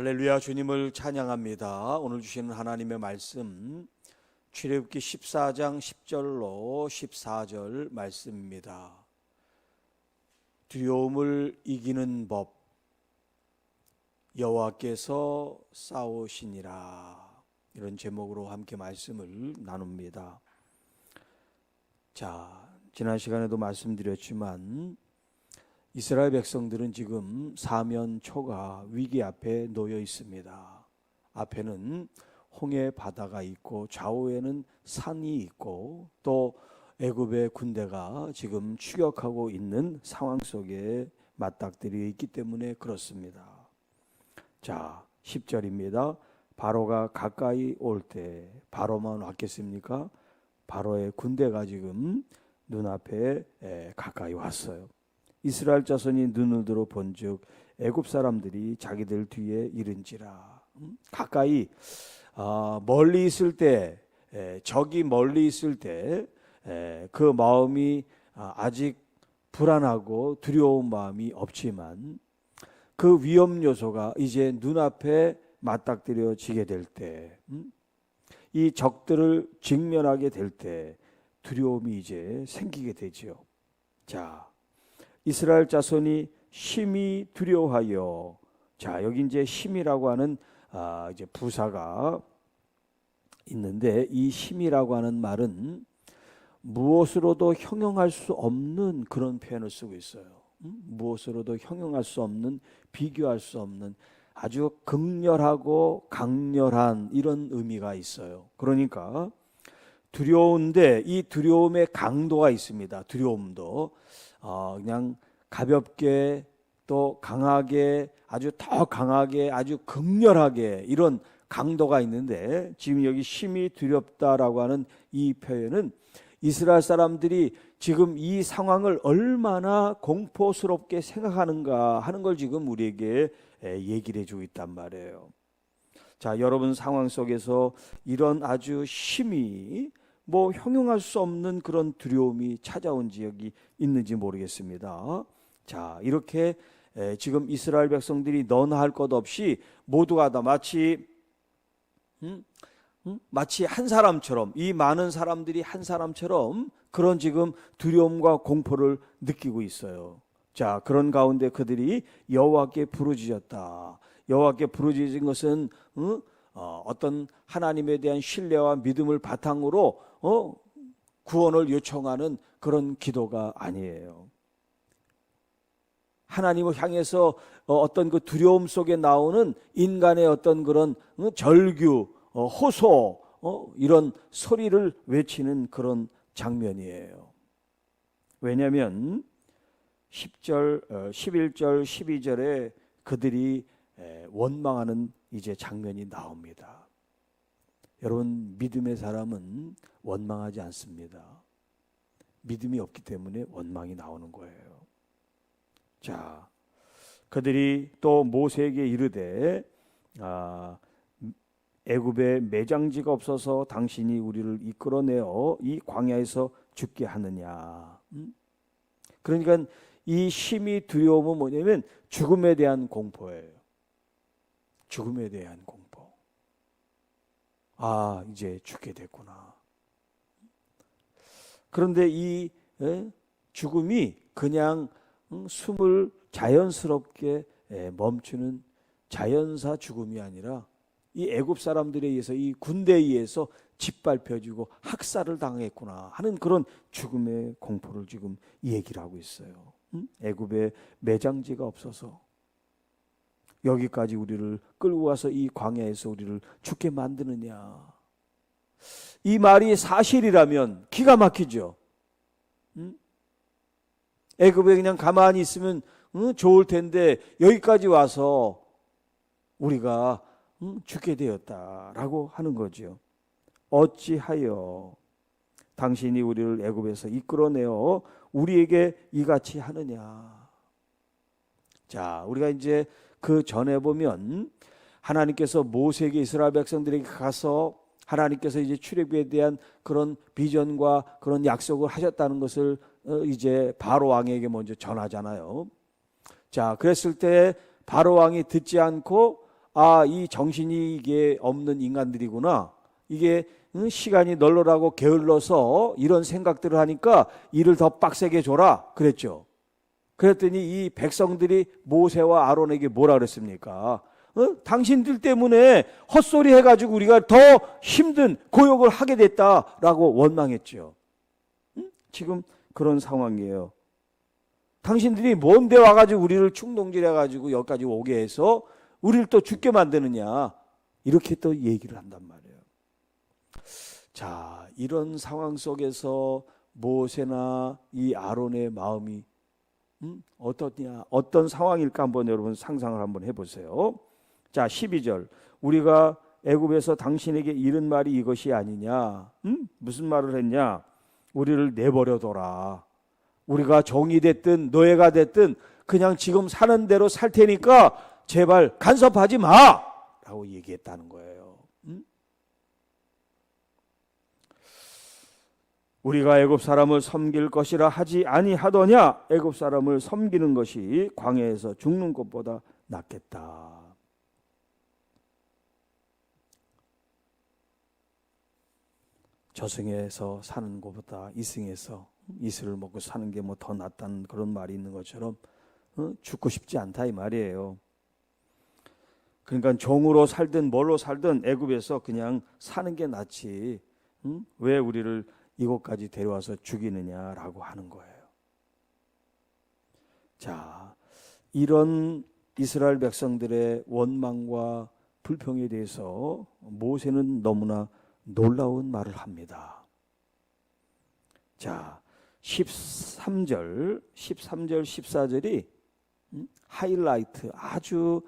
할렐루야, 주님을 찬양합니다. 오늘 주시는 하나님의 말씀 출애굽기 14장 10절로 14절 말씀입니다. 두려움을 이기는 법, 여호와께서 싸우시니라. 이런 제목으로 함께 말씀을 나눕니다. 자, 지난 시간에도 말씀드렸지만 이스라엘 백성들은 지금 사면초가 위기 앞에 놓여 있습니다. 앞에는 홍해 바다가 있고 좌우에는 산이 있고 또 애굽의 군대가 지금 추격하고 있는 상황 속에 맞닥뜨려 있기 때문에 그렇습니다. 자, 10절입니다. 바로가 가까이 올 때, 바로만 왔겠습니까? 바로의 군대가 지금 눈앞에 가까이 왔어요. 이스라엘 자손이 눈을 들어 본즉 애굽 사람들이 자기들 뒤에 이른지라. 가까이 멀리 있을 때, 적이 멀리 있을 때 그 마음이 아직 불안하고 두려운 마음이 없지만 그 위험 요소가 이제 눈앞에 맞닥뜨려지게 될 때, 이 적들을 직면하게 될 때 두려움이 이제 생기게 되죠. 자, 이스라엘 자손이 심히 두려워하여, 자, 여기 이제 심이라고 하는 이제 부사가 있는데, 이 심이라고 하는 말은 무엇으로도 형용할 수 없는 그런 표현을 쓰고 있어요. 무엇으로도 형용할 수 없는, 비교할 수 없는 아주 극렬하고 강렬한 이런 의미가 있어요. 그러니까 두려운데 이 두려움의 강도가 있습니다. 두려움도 그냥 가볍게 또 강하게, 아주 더 강하게, 아주 극렬하게 이런 강도가 있는데, 지금 여기 심히 두렵다라고 하는 이 표현은 이스라엘 사람들이 지금 이 상황을 얼마나 공포스럽게 생각하는가 하는 걸 지금 우리에게 얘기를 해주고 있단 말이에요. 자, 여러분 상황 속에서 이런 아주 심히 형용할 수 없는 그런 두려움이 찾아온 지역이 있는지 모르겠습니다. 자, 이렇게 지금 이스라엘 백성들이 너나 할 것 없이 모두가 다 마치 한 사람처럼, 이 많은 사람들이 한 사람처럼 그런 지금 두려움과 공포를 느끼고 있어요. 자, 그런 가운데 그들이 여호와께 부르짖었다. 여호와께 부르짖은 것은 어떤 하나님에 대한 신뢰와 믿음을 바탕으로 구원을 요청하는 그런 기도가 아니에요. 하나님을 향해서 어떤 그 두려움 속에 나오는 인간의 어떤 그런 절규, 호소, 이런 소리를 외치는 그런 장면이에요. 왜냐하면 10절, 11절, 12절에 그들이 원망하는 이제 장면이 나옵니다. 여러분, 믿음의 사람은 원망하지 않습니다. 믿음이 없기 때문에 원망이 나오는 거예요. 자, 그들이 또 모세에게 이르되 애굽에 매장지가 없어서 당신이 우리를 이끌어내어 이 광야에서 죽게 하느냐. 그러니까 이 심히 두려움은 뭐냐면 죽음에 대한 공포예요. 죽음에 대한 공포. 이제 죽게 됐구나. 그런데 이 죽음이 그냥 숨을 자연스럽게 멈추는 자연사 죽음이 아니라 이 애굽 사람들에 의해서, 이 군대에 의해서 짓밟혀지고 학살을 당했구나 하는 그런 죽음의 공포를 지금 얘기를 하고 있어요. 애굽에 매장지가 없어서 여기까지 우리를 끌고 와서 이 광야에서 우리를 죽게 만드느냐. 이 말이 사실이라면 기가 막히죠. 애굽에 그냥 가만히 있으면 좋을 텐데 여기까지 와서 우리가 죽게 되었다라고 하는 거죠. 어찌하여 당신이 우리를 애굽에서 이끌어내어 우리에게 이같이 하느냐. 자, 우리가 이제 그 전에 보면 하나님께서 모세에게 이스라엘 백성들에게 가서 하나님께서 이제 출애굽에 대한 그런 비전과 그런 약속을 하셨다는 것을 이제 바로 왕에게 먼저 전하잖아요. 자, 그랬을 때 바로 왕이 듣지 않고 이 정신이 이게 없는 인간들이구나. 이게 시간이 널널하고 게을러서 이런 생각들을 하니까 일을 더 빡세게 줘라 그랬죠. 그랬더니 이 백성들이 모세와 아론에게 뭐라 그랬습니까? 당신들 때문에 헛소리 해가지고 우리가 더 힘든 고역을 하게 됐다라고 원망했죠. 지금 그런 상황이에요. 당신들이 뭔데 와가지고 우리를 충동질해가지고 여기까지 오게 해서 우리를 또 죽게 만드느냐, 이렇게 또 얘기를 한단 말이에요. 자, 이런 상황 속에서 모세나 이 아론의 마음이 어떠냐, 어떤 상황일까 한번 여러분 상상을 한번 해보세요. 자, 12절. 우리가 애굽에서 당신에게 이른 말이 이것이 아니냐? 무슨 말을 했냐? 우리를 내버려둬라. 우리가 종이 됐든 노예가 됐든 그냥 지금 사는 대로 살 테니까 제발 간섭하지 마! 라고 얘기했다는 거예요. 우리가 애굽 사람을 섬길 것이라 하지 아니하더냐? 애굽 사람을 섬기는 것이 광야에서 죽는 것보다 낫겠다. 저승에서 사는 것보다 이승에서 이슬을 먹고 사는 게 뭐 더 낫다는 그런 말이 있는 것처럼 죽고 싶지 않다 이 말이에요. 그러니까 종으로 살든 뭘로 살든 애굽에서 그냥 사는 게 낫지, 왜 우리를 이곳까지 데려와서 죽이느냐라고 하는 거예요. 자, 이런 이스라엘 백성들의 원망과 불평에 대해서 모세는 너무나 놀라운 말을 합니다. 자, 13절, 14절이 하이라이트, 아주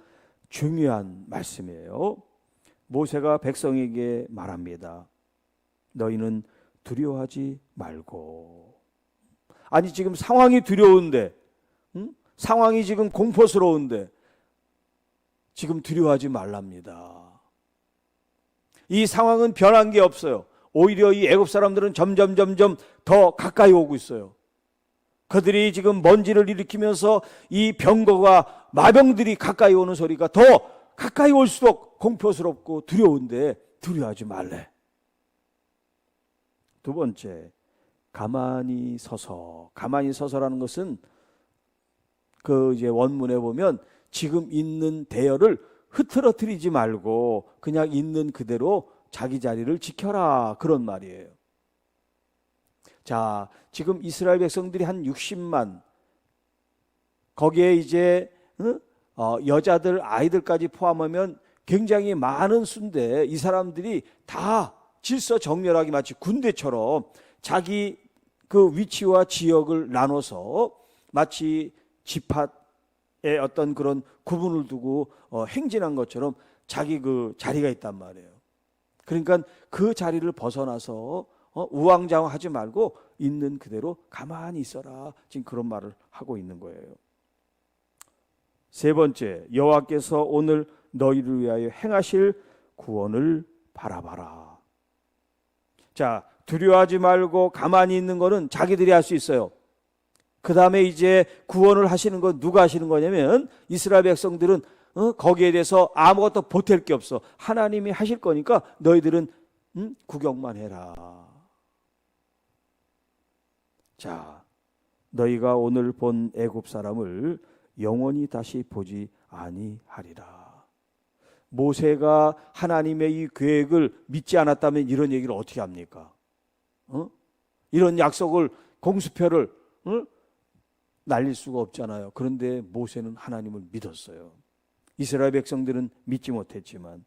중요한 말씀이에요. 모세가 백성에게 말합니다. 너희는 두려워하지 말고. 아니 지금 상황이 두려운데, 상황이 지금 공포스러운데 지금 두려워하지 말랍니다. 이 상황은 변한 게 없어요. 오히려 이 애굽 사람들은 점점 더 가까이 오고 있어요. 그들이 지금 먼지를 일으키면서 이 병거가 마병들이 가까이 오는 소리가 더 가까이 올수록 공포스럽고 두려운데 두려워하지 말래. 두 번째, 가만히 서서라는 것은 그 이제 원문에 보면 지금 있는 대열을 흐트러뜨리지 말고 그냥 있는 그대로 자기 자리를 지켜라, 그런 말이에요. 자, 지금 이스라엘 백성들이 한 60만, 거기에 이제 여자들 아이들까지 포함하면 굉장히 많은 수인데 이 사람들이 다 질서정렬하게 마치 군대처럼 자기 그 위치와 지역을 나눠서 마치 지파의 어떤 그런 구분을 두고 행진한 것처럼 자기 그 자리가 있단 말이에요. 그러니까 그 자리를 벗어나서 우왕좌왕하지 말고 있는 그대로 가만히 있어라, 지금 그런 말을 하고 있는 거예요. 세 번째, 여호와께서 오늘 너희를 위하여 행하실 구원을 바라봐라. 자, 두려워하지 말고 가만히 있는 거는 자기들이 할 수 있어요. 그 다음에 이제 구원을 하시는 건 누가 하시는 거냐면 이스라엘 백성들은 거기에 대해서 아무것도 보탤 게 없어. 하나님이 하실 거니까 너희들은 구경만 해라. 자, 너희가 오늘 본 애굽 사람을 영원히 다시 보지 아니하리라. 모세가 하나님의 이 계획을 믿지 않았다면 이런 얘기를 어떻게 합니까? 이런 약속을, 공수표를 날릴 수가 없잖아요. 그런데 모세는 하나님을 믿었어요. 이스라엘 백성들은 믿지 못했지만,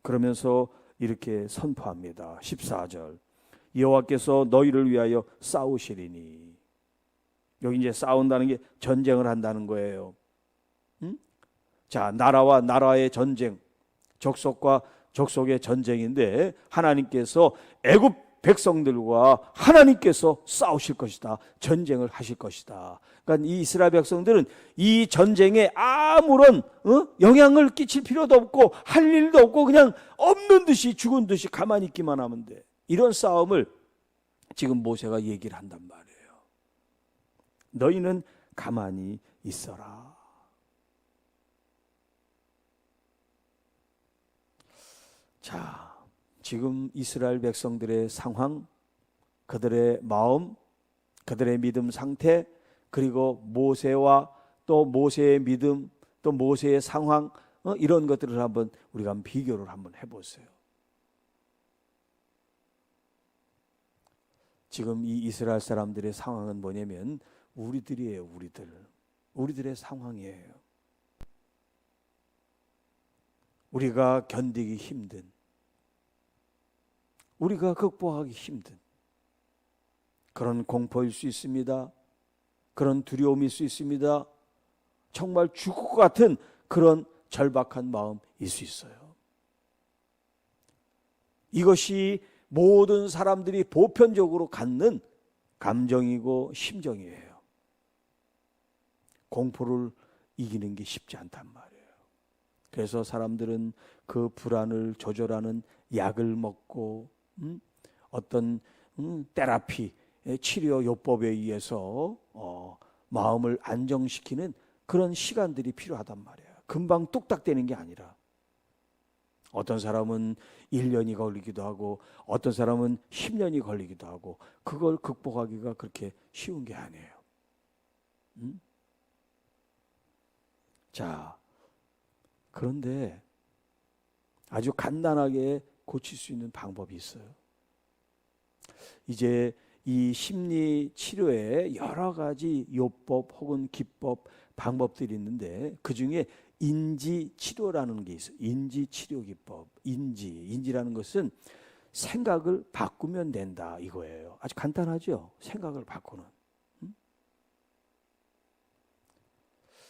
그러면서 이렇게 선포합니다. 14절, 여호와께서 너희를 위하여 싸우시리니. 여기 이제 싸운다는 게 전쟁을 한다는 거예요. 자, 나라와 나라의 전쟁, 족속과 족속의 전쟁인데 하나님께서 애굽 백성들과 하나님께서 싸우실 것이다. 전쟁을 하실 것이다. 그러니까 이 이스라엘 백성들은 이 전쟁에 아무런 영향을 끼칠 필요도 없고 할 일도 없고 그냥 없는 듯이 죽은 듯이 가만히 있기만 하면 돼. 이런 싸움을 지금 모세가 얘기를 한단 말이에요. 너희는 가만히 있어라. 자, 지금 이스라엘 백성들의 상황, 그들의 마음, 그들의 믿음 상태, 그리고 모세와 또 모세의 믿음, 또 모세의 상황, 이런 것들을 우리가 한번 비교를 한번 해보세요. 지금 이 이스라엘 사람들의 상황은 뭐냐면 우리들이에요. 우리들의 상황이에요. 우리가 견디기 힘든, 우리가 극복하기 힘든 그런 공포일 수 있습니다. 그런 두려움일 수 있습니다. 정말 죽을 것 같은 그런 절박한 마음일 수 있어요. 이것이 모든 사람들이 보편적으로 갖는 감정이고 심정이에요. 공포를 이기는 게 쉽지 않단 말이에요. 그래서 사람들은 그 불안을 조절하는 약을 먹고 어떤 테라피, 치료 요법에 의해서 마음을 안정시키는 그런 시간들이 필요하단 말이에요. 금방 뚝딱 되는 게 아니라 어떤 사람은 1년이 걸리기도 하고 어떤 사람은 10년이 걸리기도 하고 그걸 극복하기가 그렇게 쉬운 게 아니에요. 자, 그런데 아주 간단하게 고칠 수 있는 방법이 있어요. 이제 이 심리 치료에 여러 가지 요법 혹은 기법, 방법들이 있는데 그 중에 인지 치료라는 게 있어요. 인지 치료 기법. 인지라는 것은 생각을 바꾸면 된다 이거예요. 아주 간단하죠? 생각을 바꾸는.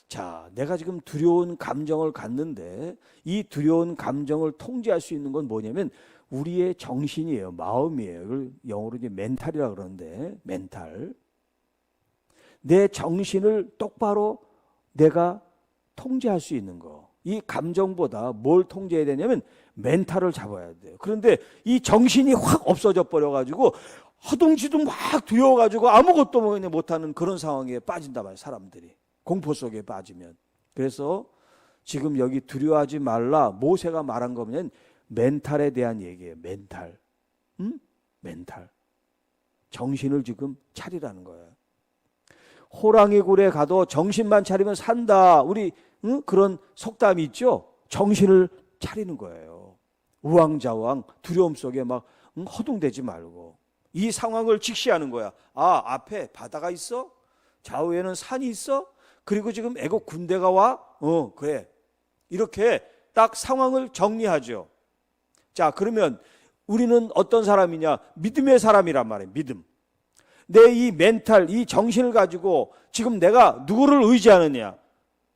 자, 내가 지금 두려운 감정을 갖는데 이 두려운 감정을 통제할 수 있는 건 뭐냐면 우리의 정신이에요. 마음이에요. 이걸 영어로 이제 멘탈이라고 그러는데 멘탈. 내 정신을 똑바로 내가 통제할 수 있는 거. 이 감정보다 뭘 통제해야 되냐면 멘탈을 잡아야 돼요. 그런데 이 정신이 확 없어져 버려가지고 허둥지둥 막 두려워가지고 아무것도 못하는 그런 상황에 빠진단 말이에요. 사람들이. 공포 속에 빠지면. 그래서 지금 여기 두려워하지 말라 모세가 말한 거면 멘탈에 대한 얘기예요. 멘탈. 멘탈. 정신을 지금 차리라는 거예요. 호랑이 굴에 가도 정신만 차리면 산다. 우리 그런 속담이 있죠. 정신을 차리는 거예요. 우왕좌왕 두려움 속에 막 허둥대지 말고 이 상황을 직시하는 거야. 아, 앞에 바다가 있어? 좌우에는 산이 있어? 그리고 지금 애국 군대가 와? 그래. 이렇게 딱 상황을 정리하죠. 자, 그러면 우리는 어떤 사람이냐? 믿음의 사람이란 말이에요. 믿음. 내 이 멘탈, 이 정신을 가지고 지금 내가 누구를 의지하느냐?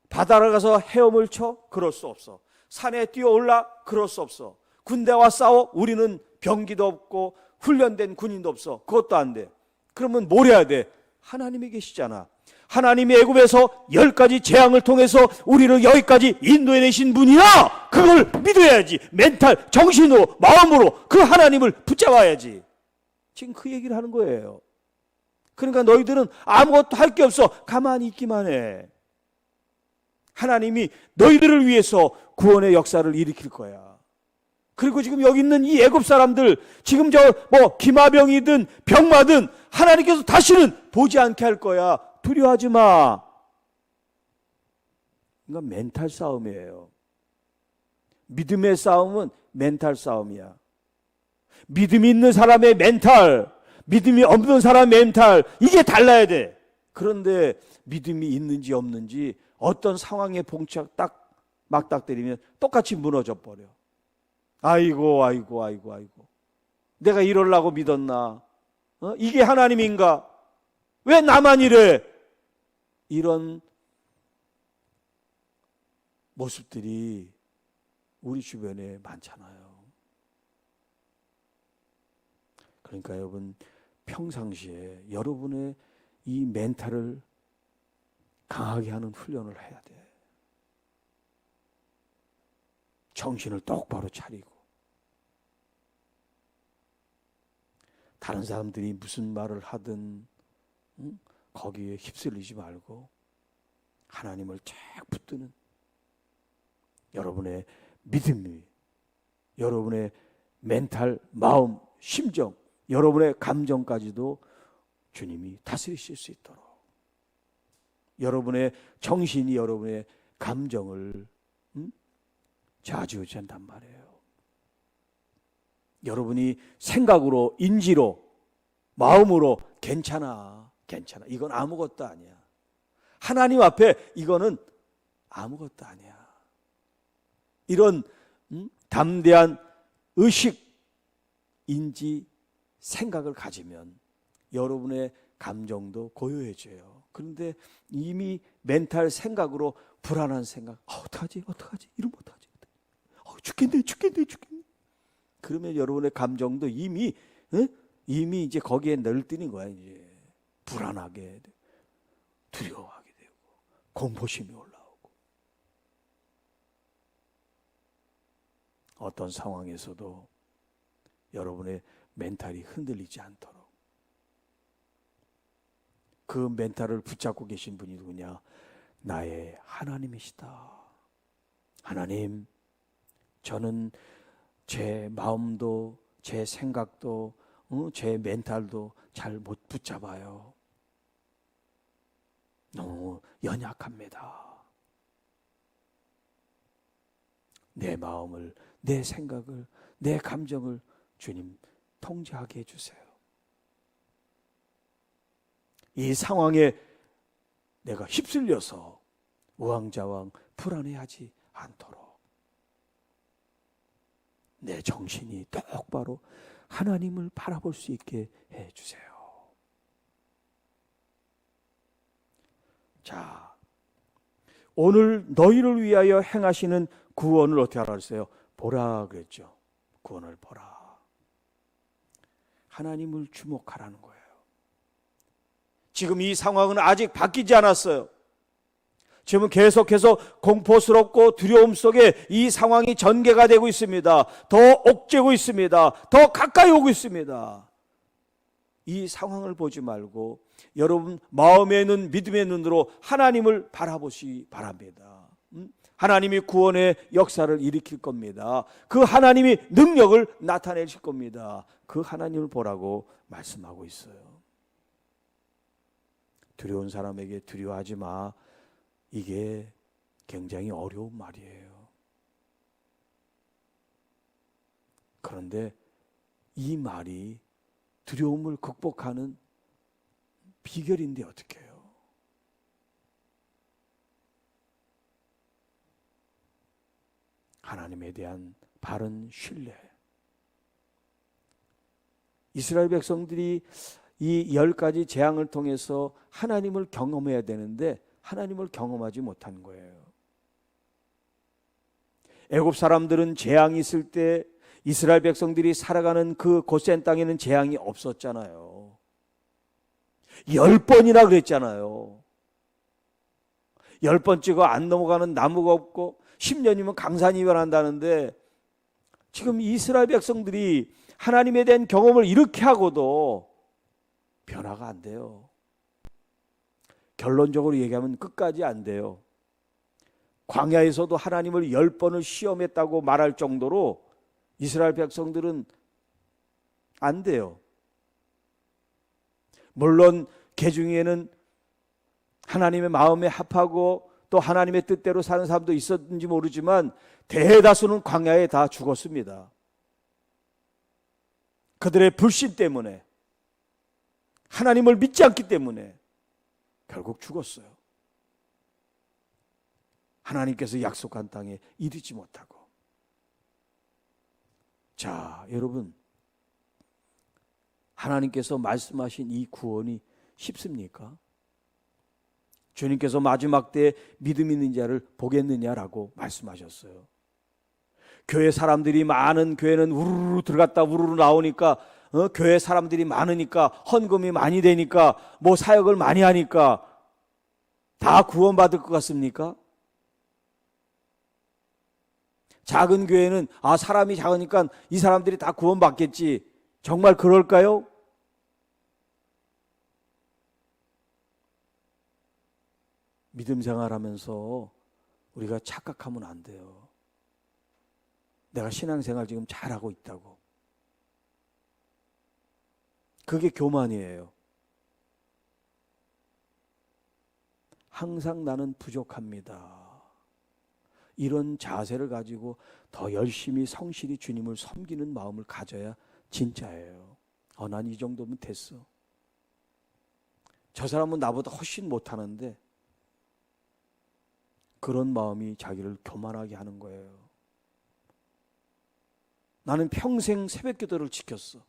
바다를 가서 헤엄을 쳐? 그럴 수 없어. 산에 뛰어올라? 그럴 수 없어. 군대와 싸워? 우리는 병기도 없고 훈련된 군인도 없어. 그것도 안 돼. 그러면 뭘 해야 돼? 하나님이 계시잖아. 하나님이 애굽에서 10가지 재앙을 통해서 우리를 여기까지 인도해내신 분이야. 그걸 믿어야지. 멘탈, 정신으로, 마음으로 그 하나님을 붙잡아야지. 지금 그 얘기를 하는 거예요. 그러니까 너희들은 아무것도 할 게 없어. 가만히 있기만 해. 하나님이 너희들을 위해서 구원의 역사를 일으킬 거야. 그리고 지금 여기 있는 이 애굽 사람들 지금 기마병이든 병마든 하나님께서 다시는 보지 않게 할 거야. 두려워하지 마. 이건 멘탈 싸움이에요. 믿음의 싸움은 멘탈 싸움이야. 믿음이 있는 사람의 멘탈, 믿음이 없는 사람의 멘탈, 이게 달라야 돼. 그런데 믿음이 있는지 없는지 어떤 상황에 맞닥뜨리면 똑같이 무너져 버려. 아이고. 내가 이러려고 믿었나? 이게 하나님인가? 왜 나만 이래? 이런 모습들이 우리 주변에 많잖아요. 그러니까 여러분 평상시에 여러분의 이 멘탈을 강하게 하는 훈련을 해야 돼. 정신을 똑바로 차리고 다른 사람들이 무슨 말을 하든 거기에 휩쓸리지 말고 하나님을 쫙 붙드는 여러분의 믿음이 여러분의 멘탈, 마음, 심정, 여러분의 감정까지도 주님이 다스리실 수 있도록, 여러분의 정신이 여러분의 감정을 좌지우지한단 말이에요. 여러분이 생각으로, 인지로, 마음으로 괜찮아, 괜찮아, 이건 아무것도 아니야. 하나님 앞에 이거는 아무것도 아니야. 이런 담대한 의식, 인지, 생각을 가지면 여러분의 감정도 고요해져요. 그런데 이미 멘탈 생각으로 불안한 생각, 어떡하지, 이러면 어떡하지, 죽겠네. 그러면 여러분의 감정도 이미 이제 거기에 널뛰는 거야. 이제 불안하게, 두려워하게 되고, 공포심이 올라오고, 어떤 상황에서도 여러분의 멘탈이 흔들리지 않도록, 그 멘탈을 붙잡고 계신 분이 누구냐? 나의 하나님이시다. 하나님, 저는 제 마음도, 제 생각도, 제 멘탈도 잘 못 붙잡아요. 너무 연약합니다. 내 마음을, 내 생각을, 내 감정을 주님 통제하게 해주세요. 이 상황에 내가 휩쓸려서 우왕좌왕 불안해하지 않도록 내 정신이 똑바로 하나님을 바라볼 수 있게 해주세요. 자, 오늘 너희를 위하여 행하시는 구원을 어떻게 하라 그랬어요? 보라 그랬죠. 구원을 보라. 하나님을 주목하라는 거예요. 지금 이 상황은 아직 바뀌지 않았어요. 지금은 계속해서 공포스럽고 두려움 속에 이 상황이 전개가 되고 있습니다. 더 옥죄고 있습니다. 더 가까이 오고 있습니다. 이 상황을 보지 말고 여러분 마음에 있는 믿음의 눈으로 하나님을 바라보시기 바랍니다. 하나님이 구원의 역사를 일으킬 겁니다. 그 하나님이 능력을 나타내실 겁니다. 그 하나님을 보라고 말씀하고 있어요. 두려운 사람에게 두려워하지 마. 이게 굉장히 어려운 말이에요. 그런데 이 말이 두려움을 극복하는 비결인데 어떻게 해요? 하나님에 대한 바른 신뢰. 이스라엘 백성들이 이 10가지 재앙을 통해서 하나님을 경험해야 되는데 하나님을 경험하지 못한 거예요. 애굽 사람들은 재앙이 있을 때 이스라엘 백성들이 살아가는 그 고센 땅에는 재앙이 없었잖아요. 10번이나 그랬잖아요. 10번 안 넘어가는 나무가 없고 10년이면 강산이 변한다는데 지금 이스라엘 백성들이 하나님에 대한 경험을 이렇게 하고도 변화가 안 돼요. 결론적으로 얘기하면 끝까지 안 돼요. 광야에서도 하나님을 10번을 시험했다고 말할 정도로 이스라엘 백성들은 안 돼요. 물론 그 중에는 하나님의 마음에 합하고 또 하나님의 뜻대로 사는 사람도 있었는지 모르지만 대다수는 광야에 다 죽었습니다. 그들의 불신 때문에, 하나님을 믿지 않기 때문에 결국 죽었어요. 하나님께서 약속한 땅에 이르지 못하고. 자, 여러분, 하나님께서 말씀하신 이 구원이 쉽습니까? 주님께서 마지막 때에 믿음 있는 자를 보겠느냐라고 말씀하셨어요. 교회 사람들이 많은 교회는 우르르 들어갔다 우르르 나오니까 교회 사람들이 많으니까 헌금이 많이 되니까 뭐 사역을 많이 하니까 다 구원받을 것 같습니까? 작은 교회는 사람이 작으니까 이 사람들이 다 구원받겠지. 정말 그럴까요? 믿음 생활하면서 우리가 착각하면 안 돼요. 내가 신앙생활 지금 잘하고 있다고. 그게 교만이에요. 항상 나는 부족합니다. 이런 자세를 가지고 더 열심히 성실히 주님을 섬기는 마음을 가져야 진짜예요. 난 이 정도면 됐어. 저 사람은 나보다 훨씬 못하는데, 그런 마음이 자기를 교만하게 하는 거예요. 나는 평생 새벽기도를 지켰어.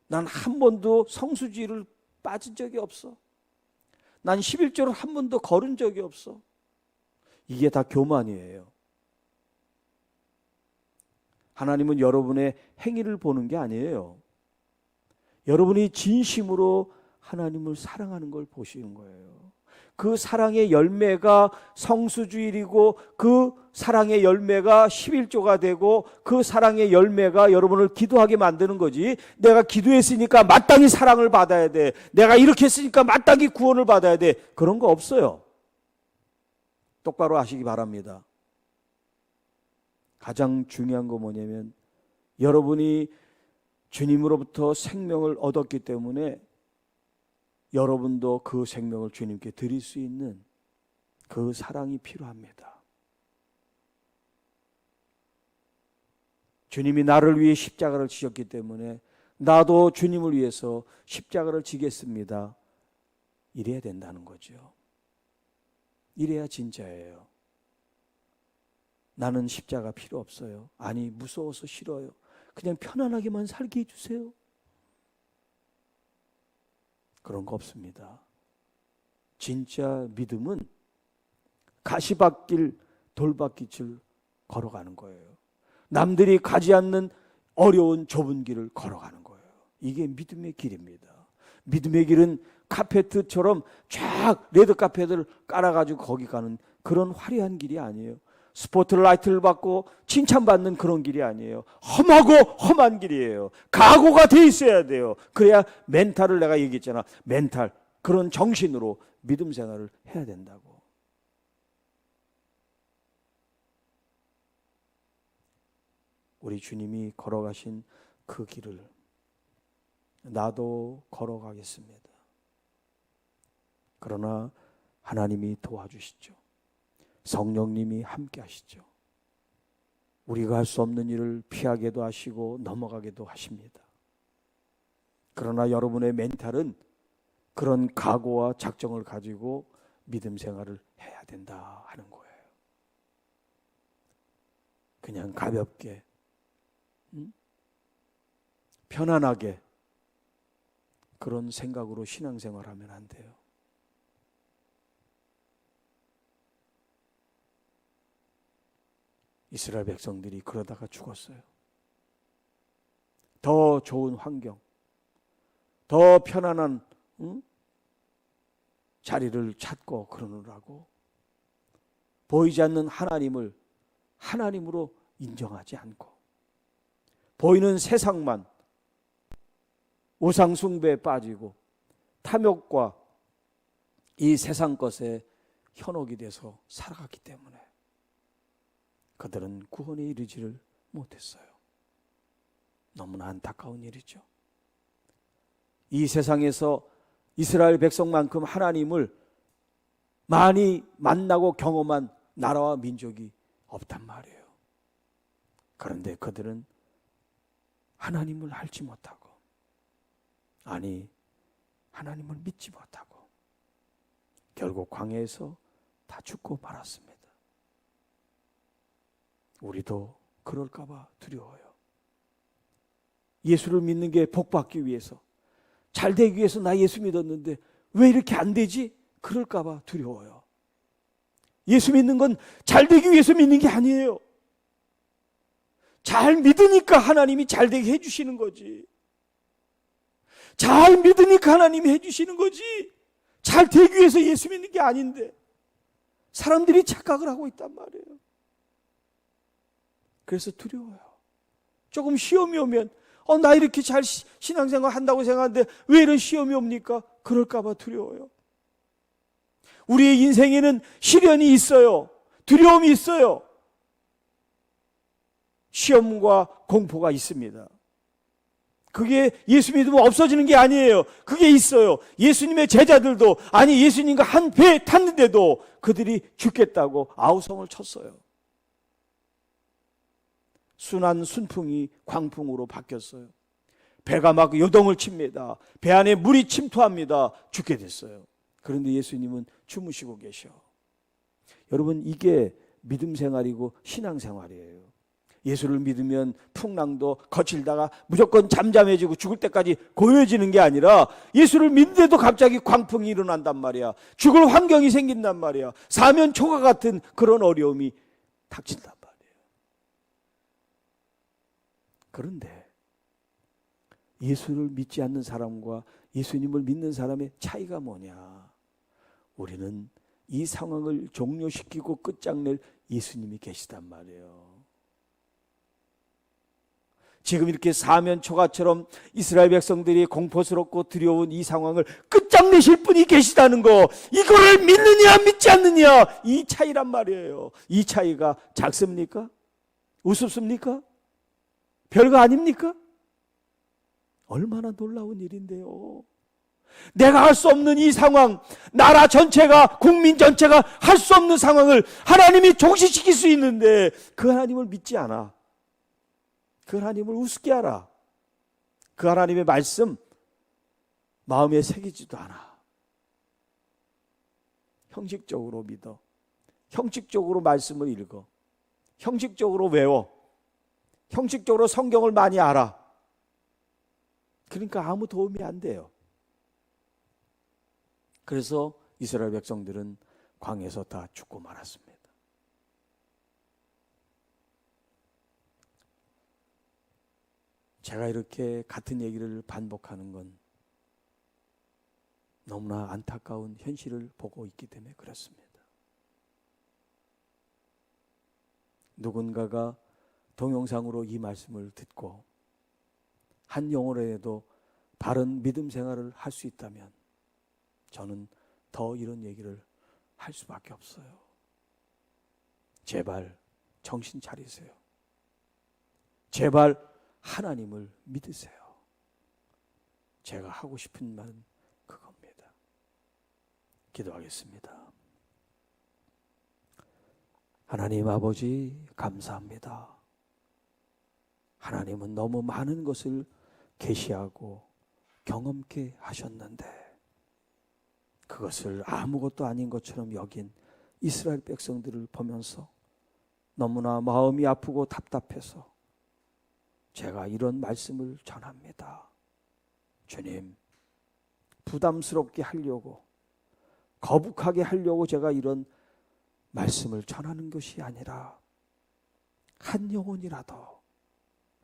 난 한 번도 성수지를 빠진 적이 없어. 난 11조를 한 번도 걸은 적이 없어. 이게 다 교만이에요. 하나님은 여러분의 행위를 보는 게 아니에요. 여러분이 진심으로 하나님을 사랑하는 걸 보시는 거예요. 그 사랑의 열매가 성수주일이고, 그 사랑의 열매가 11조가 되고, 그 사랑의 열매가 여러분을 기도하게 만드는 거지. 내가 기도했으니까 마땅히 사랑을 받아야 돼, 내가 이렇게 했으니까 마땅히 구원을 받아야 돼, 그런 거 없어요. 똑바로 아시기 바랍니다. 가장 중요한 거 뭐냐면, 여러분이 주님으로부터 생명을 얻었기 때문에 여러분도 그 생명을 주님께 드릴 수 있는 그 사랑이 필요합니다. 주님이 나를 위해 십자가를 지셨기 때문에 나도 주님을 위해서 십자가를 지겠습니다. 이래야 된다는 거죠. 이래야 진짜예요. 나는 십자가 필요 없어요. 아니, 무서워서 싫어요. 그냥 편안하게만 살게 해주세요. 그런 거 없습니다. 진짜 믿음은 가시밭길 돌밭길을 걸어가는 거예요. 남들이 가지 않는 어려운 좁은 길을 걸어가는 거예요. 이게 믿음의 길입니다. 믿음의 길은 카페트처럼 쫙 레드 카펫을 깔아가지고 거기 가는 그런 화려한 길이 아니에요. 스포트라이트를 받고 칭찬받는 그런 길이 아니에요. 험하고 험한 길이에요. 각오가 돼 있어야 돼요. 그래야 멘탈을, 내가 얘기했잖아, 멘탈, 그런 정신으로 믿음 생활을 해야 된다고. 우리 주님이 걸어가신 그 길을 나도 걸어가겠습니다. 그러나 하나님이 도와주시죠. 성령님이 함께 하시죠. 우리가 할 수 없는 일을 피하게도 하시고 넘어가게도 하십니다. 그러나 여러분의 멘탈은 그런 각오와 작정을 가지고 믿음 생활을 해야 된다 하는 거예요. 그냥 가볍게, 편안하게 그런 생각으로 신앙생활하면 안 돼요. 이스라엘 백성들이 그러다가 죽었어요. 더 좋은 환경, 더 편안한 자리를 찾고 그러느라고 보이지 않는 하나님을 하나님으로 인정하지 않고 보이는 세상만, 우상 숭배에 빠지고 탐욕과 이 세상 것에 현혹이 돼서 살아갔기 때문에 그들은 구원에 이르지를 못했어요. 너무나 안타까운 일이죠. 이 세상에서 이스라엘 백성만큼 하나님을 많이 만나고 경험한 나라와 민족이 없단 말이에요. 그런데 그들은 하나님을 알지 못하고, 아니 하나님을 믿지 못하고 결국 광야에서 다 죽고 말았습니다. 우리도 그럴까 봐 두려워요. 예수를 믿는 게 복받기 위해서, 잘 되기 위해서 나 예수 믿었는데 왜 이렇게 안 되지? 그럴까 봐 두려워요. 예수 믿는 건 잘 되기 위해서 믿는 게 아니에요. 잘 믿으니까 하나님이 잘 되게 해주시는 거지. 잘 믿으니까 하나님이 해주시는 거지. 잘 되기 위해서 예수 믿는 게 아닌데 사람들이 착각을 하고 있단 말이에요. 그래서 두려워요. 조금 시험이 오면 나 이렇게 잘 신앙생활 한다고 생각하는데 왜 이런 시험이 옵니까? 그럴까 봐 두려워요. 우리의 인생에는 시련이 있어요. 두려움이 있어요. 시험과 공포가 있습니다. 그게 예수 믿으면 없어지는 게 아니에요. 그게 있어요. 예수님의 제자들도, 아니 예수님과 한 배에 탔는데도 그들이 죽겠다고 아우성을 쳤어요. 순한 순풍이 광풍으로 바뀌었어요. 배가 막 요동을 칩니다. 배 안에 물이 침투합니다. 죽게 됐어요. 그런데 예수님은 주무시고 계셔. 여러분, 이게 믿음 생활이고 신앙 생활이에요. 예수를 믿으면 풍랑도 거칠다가 무조건 잠잠해지고 죽을 때까지 고요해지는 게 아니라, 예수를 믿는데도 갑자기 광풍이 일어난단 말이야. 죽을 환경이 생긴단 말이야. 사면초가 같은 그런 어려움이 닥친단 말이에요. 그런데 예수를 믿지 않는 사람과 예수님을 믿는 사람의 차이가 뭐냐? 우리는 이 상황을 종료시키고 끝장낼 예수님이 계시단 말이에요. 지금 이렇게 사면초가처럼 이스라엘 백성들이 공포스럽고 두려운 이 상황을 끝장내실 분이 계시다는 거, 이거를 믿느냐 믿지 않느냐, 이 차이란 말이에요. 이 차이가 작습니까? 우습습니까? 별거 아닙니까? 얼마나 놀라운 일인데요. 내가 할 수 없는 이 상황, 나라 전체가, 국민 전체가 할 수 없는 상황을 하나님이 종식시킬 수 있는데 그 하나님을 믿지 않아. 그 하나님을 우습게 알아. 그 하나님의 말씀 마음에 새기지도 않아. 형식적으로 믿어. 형식적으로 말씀을 읽어. 형식적으로 외워. 형식적으로 성경을 많이 알아. 그러니까 아무 도움이 안 돼요. 그래서 이스라엘 백성들은 광야에서 다 죽고 말았습니다. 제가 이렇게 같은 얘기를 반복하는 건 너무나 안타까운 현실을 보고 있기 때문에 그렇습니다. 누군가가 동영상으로 이 말씀을 듣고 한 영혼에도 바른 믿음 생활을 할 수 있다면 저는 더 이런 얘기를 할 수밖에 없어요. 제발 정신 차리세요. 제발 하나님을 믿으세요. 제가 하고 싶은 말은 그겁니다. 기도하겠습니다. 하나님 아버지, 감사합니다. 하나님은 너무 많은 것을 계시하고 경험케 하셨는데 그것을 아무것도 아닌 것처럼 여긴 이스라엘 백성들을 보면서 너무나 마음이 아프고 답답해서 제가 이런 말씀을 전합니다. 주님, 부담스럽게 하려고, 거북하게 하려고 제가 이런 말씀을 전하는 것이 아니라 한 영혼이라도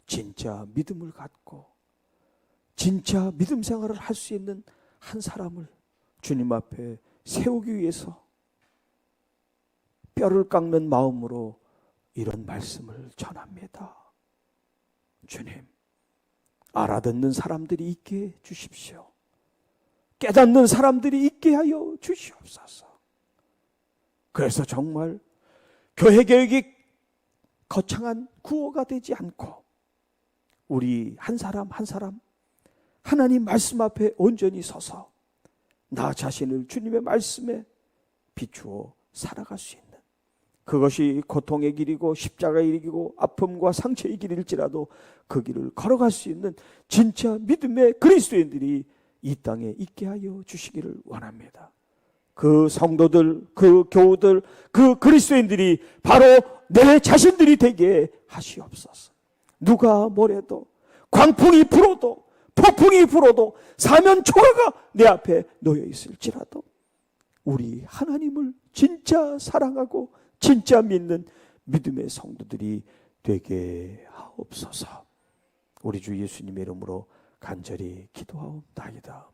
진짜 믿음을 갖고 진짜 믿음 생활을 할 수 있는 한 사람을 주님 앞에 세우기 위해서 뼈를 깎는 마음으로 이런 말씀을 전합니다. 주님, 알아듣는 사람들이 있게 해 주십시오. 깨닫는 사람들이 있게 하여 주시옵소서. 그래서 정말 교회 개혁이 거창한 구호가 되지 않고 우리 한 사람 한 사람 하나님 말씀 앞에 온전히 서서 나 자신을 주님의 말씀에 비추어 살아갈 수 있는, 그것이 고통의 길이고 십자가의 길이고 아픔과 상처의 길일지라도 그 길을 걸어갈 수 있는 진짜 믿음의 그리스도인들이 이 땅에 있게 하여 주시기를 원합니다. 그 성도들, 그 교우들, 그 그리스도인들이 바로 내 자신들이 되게 하시옵소서. 누가 뭐래도, 광풍이 불어도, 폭풍이 불어도, 사면초가가 내 앞에 놓여 있을지라도 우리 하나님을 진짜 사랑하고 진짜 믿는 믿음의 성도들이 되게 하옵소서. 우리 주 예수님의 이름으로 간절히 기도하옵나이다.